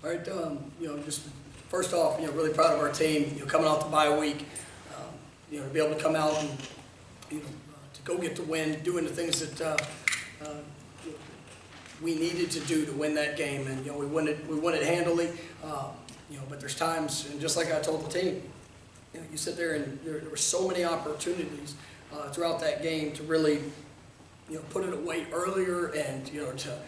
All right, just first off, really proud of our team. Coming off the bye week, to be able to come out and to go get the win, doing the things that we needed to do to win that game, and we won it handily. But there's times, and just like I told the team, you sit there and there were so many opportunities throughout that game to really put it away earlier and to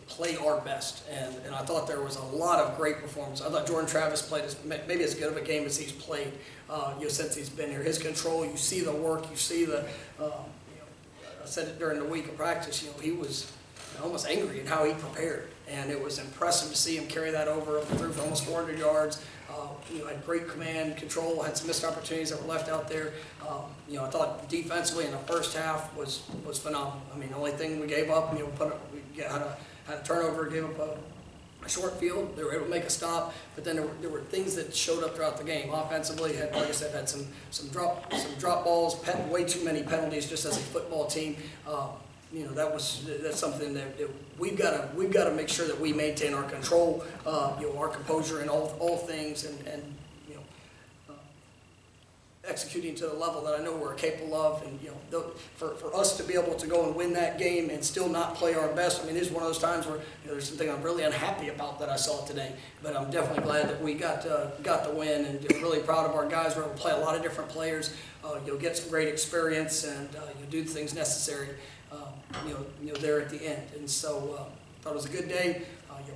play our best, and I thought there was a lot of great performances. I thought Jordan Travis played maybe as good of a game as he's played since he's been here. His control, you see the work, you see the I said it during the week of practice, he was almost angry at how he prepared, and it was impressive to see him carry that over up through for almost 400 yards. Had great command, control, had some missed opportunities that were left out there. I thought defensively in the first half was phenomenal. I mean, the only thing we gave up, we had a turnover, gave up a short field. They were able to make a stop, but then there were things that showed up throughout the game. Offensively, like I said, had some drop balls, way too many penalties just as a football team. That's something that we've got to make sure that we maintain our control, our composure in all things, and executing to the level that I know we're capable of. And for us to be able to go and win that game and still not play our best, I mean, this is one of those times where there's something I'm really unhappy about that I saw today. But I'm definitely glad that we got the win, and really proud of our guys. We're able to play a lot of different players. Get some great experience, and do the things necessary. There at the end, and so thought it was a good day.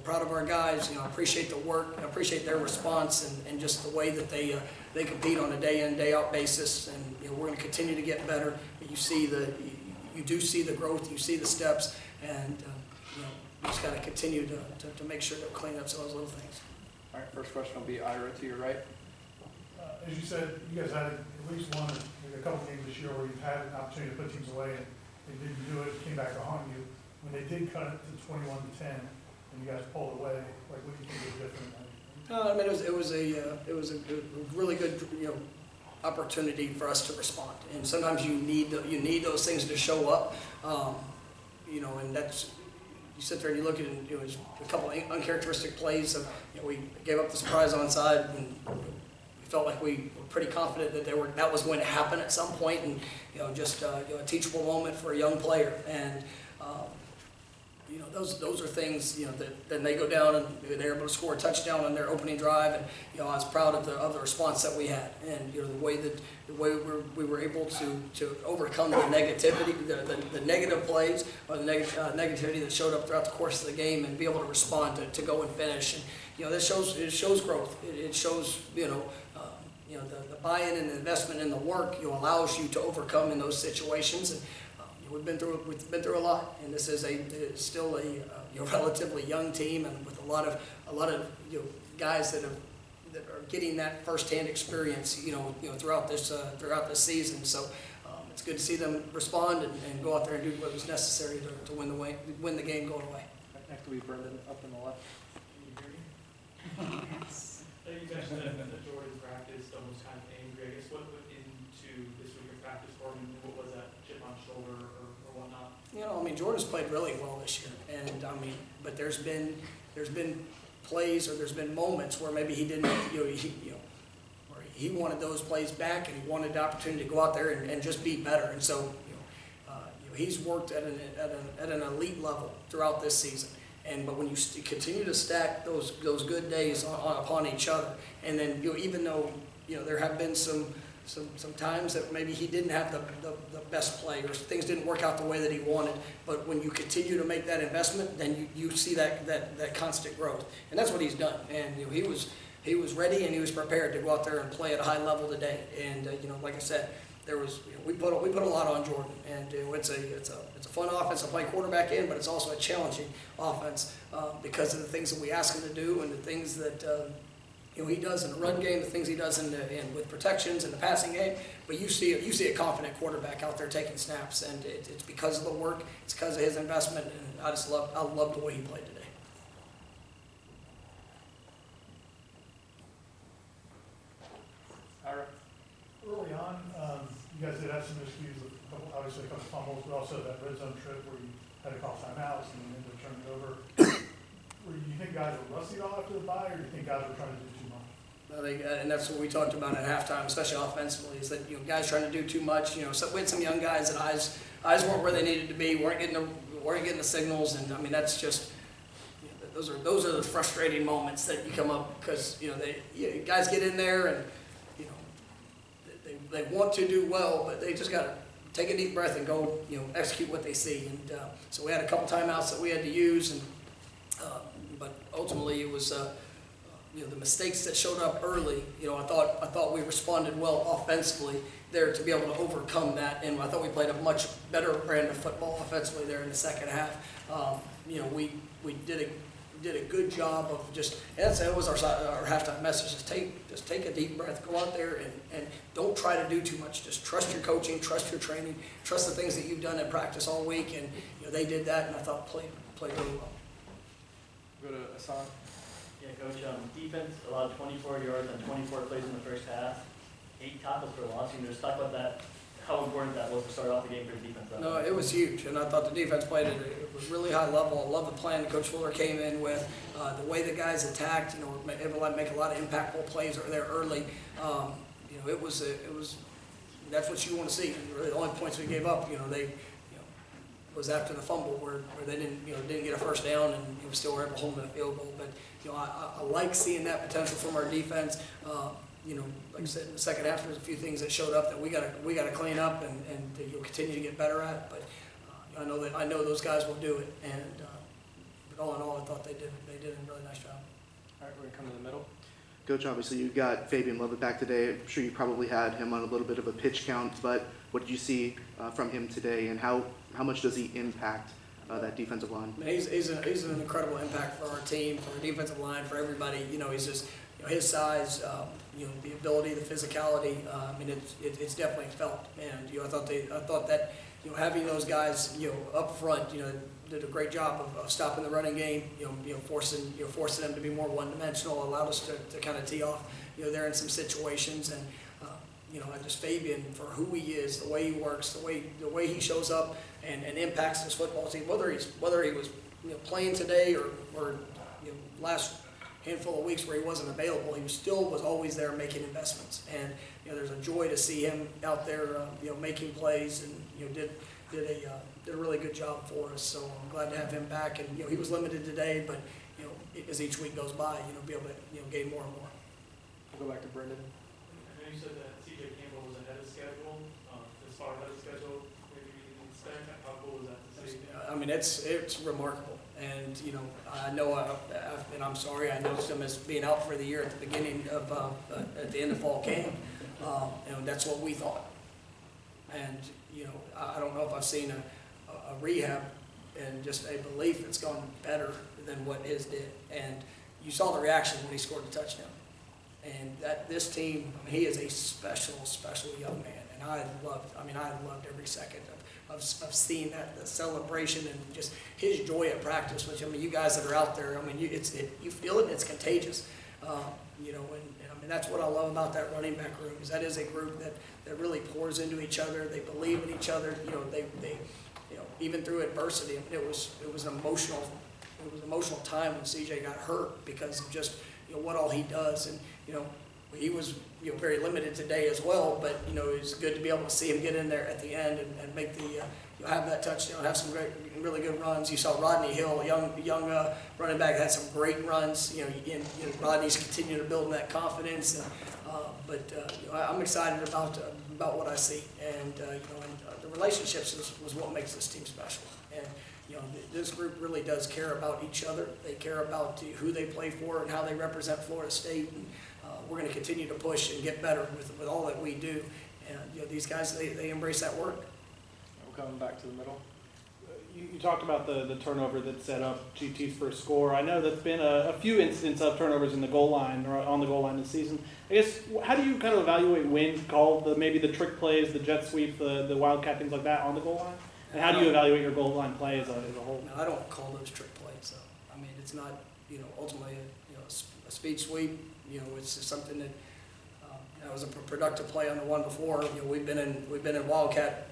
Proud of our guys. I appreciate the work. I appreciate their response, and just the way that they compete on a day in, day out basis. And we're going to continue to get better. But you do see the growth. You see the steps, and you just got to continue to make sure that we clean up some of those little things. All right. First question will be Ira to your right. As you said, you guys had at least one, maybe a couple games this year where you've had an opportunity to put teams away, and they didn't do it. Came back to haunt you. When they did cut it to 21-10, and you guys pulled away, like, what do you think was different? I mean, it was a really good opportunity for us to respond, and sometimes you need those things to show up, and that's, you sit there and you look at it, it was a couple of uncharacteristic plays of, we gave up the surprise onside, and we felt like we were pretty confident that that was going to happen at some point, and just a teachable moment for a young player, and those are things that then they go down and they're able to score a touchdown on their opening drive, and I was proud of the response that we had, and the way we were able to overcome the negativity, the negative plays, or the negativity that showed up throughout the course of the game, and be able to respond to go and finish, and it shows growth. It shows the buy-in and the investment in the work allows you to overcome in those situations. And we've been through a lot, and this is still a relatively young team, and with a lot of guys that are getting that firsthand experience throughout this season. So it's good to see them respond and go out there and do what was necessary to win the game going away. Next will be Brendan up in the left. Can you hear me? Yes. You mentioned that Jordan's practice almost kind of angry. I guess what went into this week of practice for him? What was that, chip on shoulder or whatnot? I mean, Jordan's played really well this year, and I mean, but there's been plays, or there's been moments where maybe he didn't, where he wanted those plays back, and he wanted the opportunity to go out there and just be better. And so, he's worked at an elite level throughout this season. But when you continue to stack those good days upon each other, and then even though there have been some times that maybe he didn't have the best play, or things didn't work out the way that he wanted, but when you continue to make that investment, then you see that constant growth, and that's what he's done. And he was ready and he was prepared to go out there and play at a high level today. And like I said, we put a lot on Jordan, and it's a fun offense to play quarterback in, but it's also a challenging offense because of the things that we ask him to do, and the things that he does in the run game, the things he does with protections in the passing game. But you see a confident quarterback out there taking snaps, and it's because of the work, it's because of his investment, and I love the way he played today. Early on, you guys did have some issues, obviously a couple fumbles, but also that red zone trip where you had to call timeouts and then ended up turning it over. Were you guys were rusty at all after the bye, or do you think guys were trying to do too much? I think, and that's what we talked about at halftime, especially offensively, is that, guys trying to do too much. So we had some young guys that eyes weren't where they needed to be, weren't getting the signals, and I mean, that's just, those are the frustrating moments that you come up, because, guys get in there and, they want to do well, but they just got to take a deep breath and go, execute what they see. And so we had a couple timeouts that we had to use, and but ultimately it was, the mistakes that showed up early. I thought we responded well offensively there to be able to overcome that, and I thought we played a much better brand of football offensively there in the second half. We did a good job of just, and that was our halftime message, just take a deep breath, go out there and don't try to do too much. Just trust your coaching, trust your training, trust the things that you've done in practice all week, and they did that, and I thought played really well. Go to Hassan. Yeah, Coach, defense allowed 24 yards on 24 plays in the first half, 8 tackles for loss. Can you just talk about that, how important that was to start off the game for the defense? No, it was huge, and I thought the defense played at a really high level. I love the plan that Coach Fuller came in with, the way the guys attacked. Able to make a lot of impactful plays there early. It was that's what you want to see. And really, the only points we gave up, they was after the fumble where they didn't get a first down, and we still were able to hold them in a field goal. But I like seeing that potential from our defense. Like I said, in the second half, there's a few things that showed up that we got to clean up and you'll continue to get better at. But I know those guys will do it. And but all in all, I thought they did a really nice job. All right, we're gonna come to the middle. Coach, obviously you got Fabian Lovett back today. I'm sure you probably had him on a little bit of a pitch count, but what did you see from him today, and how much does he impact that defensive line? He's an incredible impact for our team, for our defensive line, for everybody. He's just his size, the ability, the physicality. It's definitely felt. And I thought that having those guys up front, did a great job of stopping the running game. Forcing them to be more one-dimensional, allowed us to kind of tee off there in some situations. And I just Fabian, for who he is, the way he works, the way he shows up and impacts this football team. Whether he was playing today or last handful of weeks where he wasn't available, he was always there making investments. And there's a joy to see him out there making plays, and did a really good job for us. So I'm glad to have him back. And he was limited today, but as each week goes by, be able to gain more and more. We'll go back to Brendan. I know you said that CJ Campbell was ahead of schedule, as far ahead of schedule, maybe you didn't expect. How cool was that to see? It's remarkable. And I know, and I'm sorry, I noticed him as being out for the year at the beginning of at the end of fall camp, and that's what we thought. And I don't know if I've seen a rehab and just a belief that's gone better than what his did. And you saw the reaction when he scored the touchdown. And this team, he is a special young man, and I loved every second of seeing that, the celebration, and just his joy at practice. Which you guys that are out there, you feel it, and it's contagious. And that's what I love about that running back room, is that is a group that really pours into each other. They believe in each other. They even through adversity. It was an emotional time when CJ got hurt because of just what all he does. And he was very limited today as well, but it was good to be able to see him get in there at the end and make the have that touchdown, have some really good runs. You saw Rodney Hill, a young running back, had some great runs. Rodney's continuing to build that confidence. I'm excited about what I see, and the relationships was what makes this team special. And this group really does care about each other. They care about who they play for and how they represent Florida State. And we're going to continue to push and get better with all that we do. And these guys, they embrace that work. We're coming back to the middle. You talked about the turnover that set up GT's first score. I know there's been a few instances of turnovers in the goal line or on the goal line this season. I guess, how do you kind of evaluate when call maybe the trick plays, the jet sweep, the wildcat, things like that on the goal line? And how do you evaluate your goal line play as a whole? No, I don't call those trick plays. So it's not ultimately a speed sweep. It's just something that was a productive play on the one before. We've been in wildcat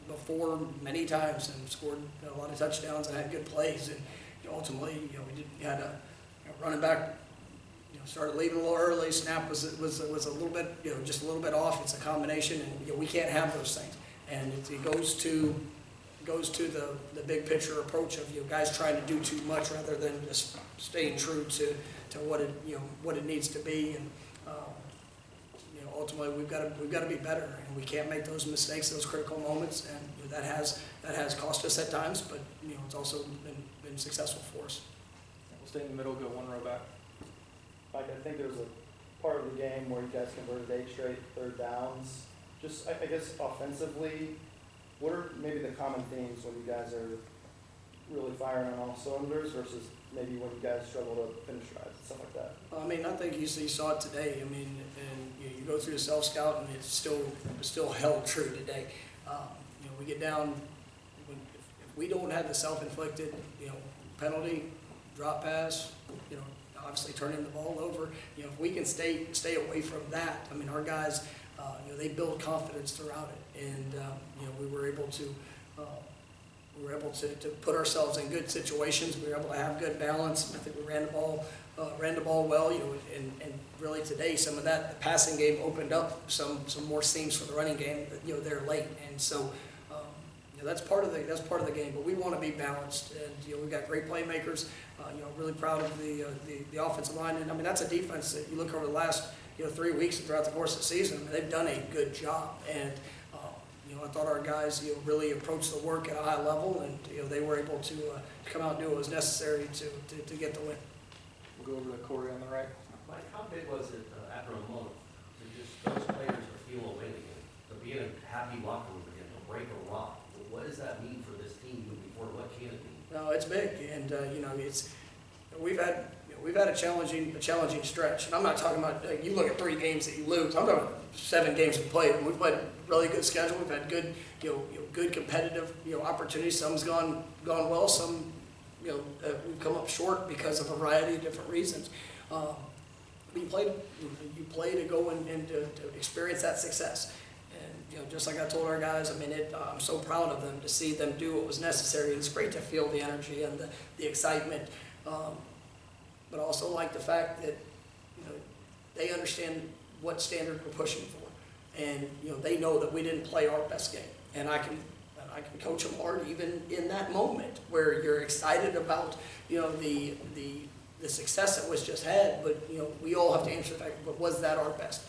before many times and scored a lot of touchdowns and had good plays. And ultimately, we had running back, started leaving a little early. Snap was a little bit, just a little bit off. It's a combination, and we can't have those things. And it goes to the big picture approach of guys trying to do too much rather than just staying true to what it needs to be. And ultimately we've got to be better, and we can't make those mistakes, those critical moments, and that has cost us at times, but it's also been successful for us. We'll stay in the middle, go one row back. Mike, I think there was a part of the game where you guys converted 8 straight third downs. Just, I guess, offensively, what are maybe the common themes when you guys are really firing on all cylinders versus maybe when you guys struggle to finish drives and stuff like that? I mean, I think you saw it today. I mean, and you go through the self-scout, and it's still held true today. We get down, if we don't have the self-inflicted, penalty, drop pass, obviously turning the ball over, if we can stay away from that, I mean, our guys, they build confidence throughout it, and we were able to put ourselves in good situations. We were able to have good balance. I think we ran the ball well, and really today some of that, the passing game opened up some more seams for the running game, there late, and so that's part of the game. But we want to be balanced, and we've got great playmakers. Really proud of the offensive line, and I mean that's a defense that you look over the last 3 weeks and throughout the course of the season. I mean, they've done a good job, and I thought our guys really approached the work at a high level, and they were able to come out and do what was necessary to get the win. We'll go over to Corey on the right. Mike, how big was it after a month to just those players to feel a win again, to be in a happy locker room again, to break a rock? What does that mean for this team moving forward? What can it mean? No, it's big, and we've had a challenging stretch, and I'm not talking about you look at 3 games that you lose. I'm talking about 7 games we played, and we've played a really good schedule. We've had good good competitive opportunities. Some's gone well, some we've come up short because of a variety of different reasons. You play to go and to experience that success. And just like I told our guys, I mean, I'm so proud of them to see them do what was necessary. It's great to feel the energy and the excitement, but I also like the fact that they understand what standard we're pushing for, and they know that we didn't play our best game, and I can coach them hard even in that moment where you're excited about the success that was just had, but we all have to answer the fact, but was that our best?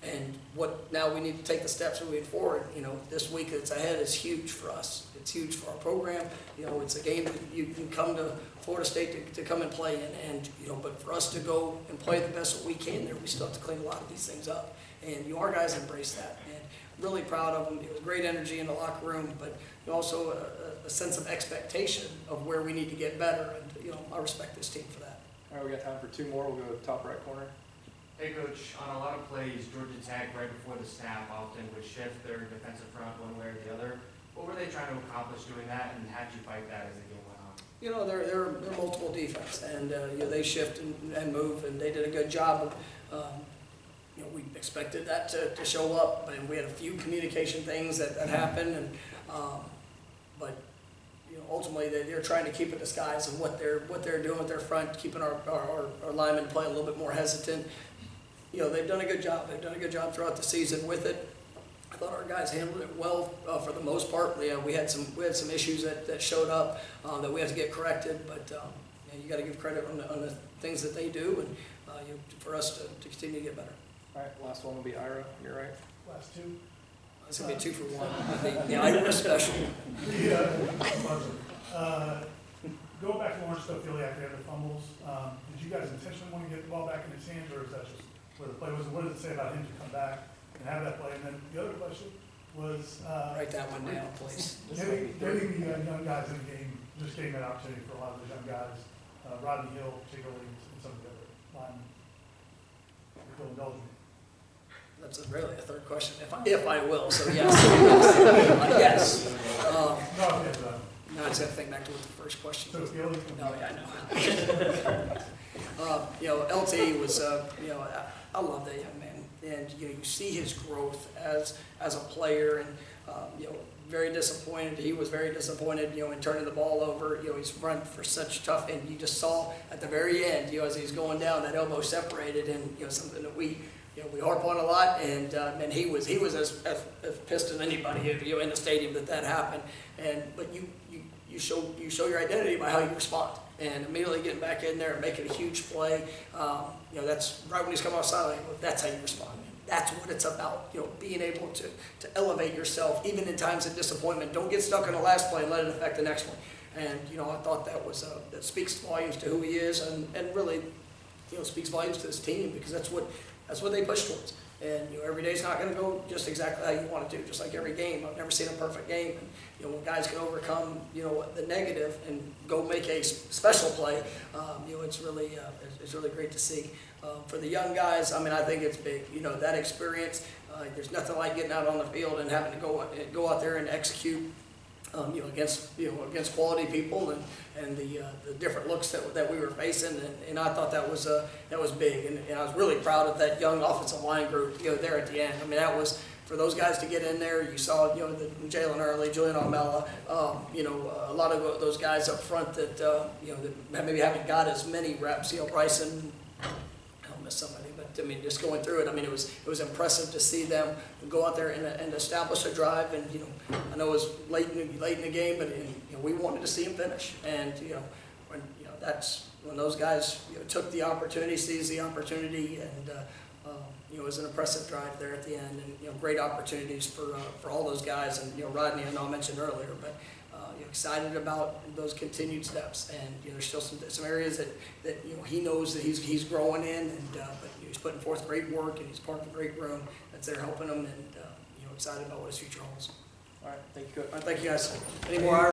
And what now we need to take the steps moving forward. This week that's ahead is huge for us. It's huge for our program. It's a game that you can come to Florida State to come and play in, and but for us to go and play the best that we can there, we still have to clean a lot of these things up. And our guys embrace that, and really proud of them. It was great energy in the locker room, but also a sense of expectation of where we need to get better. And I respect this team for that. All right, we got time for 2 more. We'll go to the top right corner. Hey, Coach, on a lot of plays, Georgia Tech, right before the snap, often would shift their defensive front one way or the other. What were they trying to accomplish doing that, and how did you fight that as the game went on? They're multiple defense, and they shift and move, and they did a good job of, we expected that to show up, and we had a few communication things that happened, and but ultimately they're trying to keep a disguise of what they're doing with their front, keeping our linemen play a little bit more hesitant. They've done a good job. They've done a good job throughout the season with it. I thought our guys handled it well for the most part. We had some issues that showed up that we had to get corrected, but you got to give credit on the things that they do, and for us to continue to get better. All right, last one will be Ira on your right. Last 2. It's gonna be 2 for 1. The Ira special. Going back to Lawrence Stofield after the fumbles, did you guys intentionally want to get the ball back in his hands, or is that just where the play was? What does it say about him to come back and have that play? And then the other question was, Write that one down, please. getting the young guys in the game, just getting that opportunity for a lot of those young guys, Rodney Hill particularly, and some of the other linemen. If you'll indulge me. That's really a third question. If I will, so yes. Yes. No, yes, Now I just got to think back to what the first question so was. Gilly. Oh, yeah, I know. LT was, I love that young man, and you see his growth as a player, and very disappointed. He was very disappointed, in turning the ball over. He's run for such tough, and you just saw at the very end, as he's going down, that elbow separated, and, something that we harp on a lot, and he was as pissed as anybody, in the stadium that happened. But you show your identity by how you respond, and immediately getting back in there and making a huge play. That's right when he's coming off sideline. That's how you respond. That's what it's about. Being able to elevate yourself even in times of disappointment. Don't get stuck in the last play and let it affect the next one. And I thought that was that speaks volumes to who he is, and really speaks volumes to this team, because that's what they push towards. And every day's not going to go just exactly how you want it to. Just like every game, I've never seen a perfect game. And when guys can overcome the negative and go make a special play, it's really great to see. For the young guys, I think it's big. That experience. There's nothing like getting out on the field and having to go out there and execute. Against quality people and the different looks that we were facing, and I thought that was big, and I was really proud of that young offensive line group there at the end. That was for those guys to get in there. You saw Jalen Early, Julian Almela, a lot of those guys up front that that maybe haven't got as many reps. Bryson, I'll miss somebody. Just going through it, it was impressive to see them go out there and establish a drive. And I know it was late in the game, but we wanted to see him finish. And that's when those guys took the opportunity, seized the opportunity, and it was an impressive drive there at the end. And great opportunities for all those guys. And Rodney, I know I mentioned earlier, but. Excited about those continued steps, and there's still some areas that he knows that he's growing in, and but he's putting forth great work, and he's part of a great room that's there helping him, and excited about what his future holds. All right, thank you, Coach. All right, thank you guys. Any more?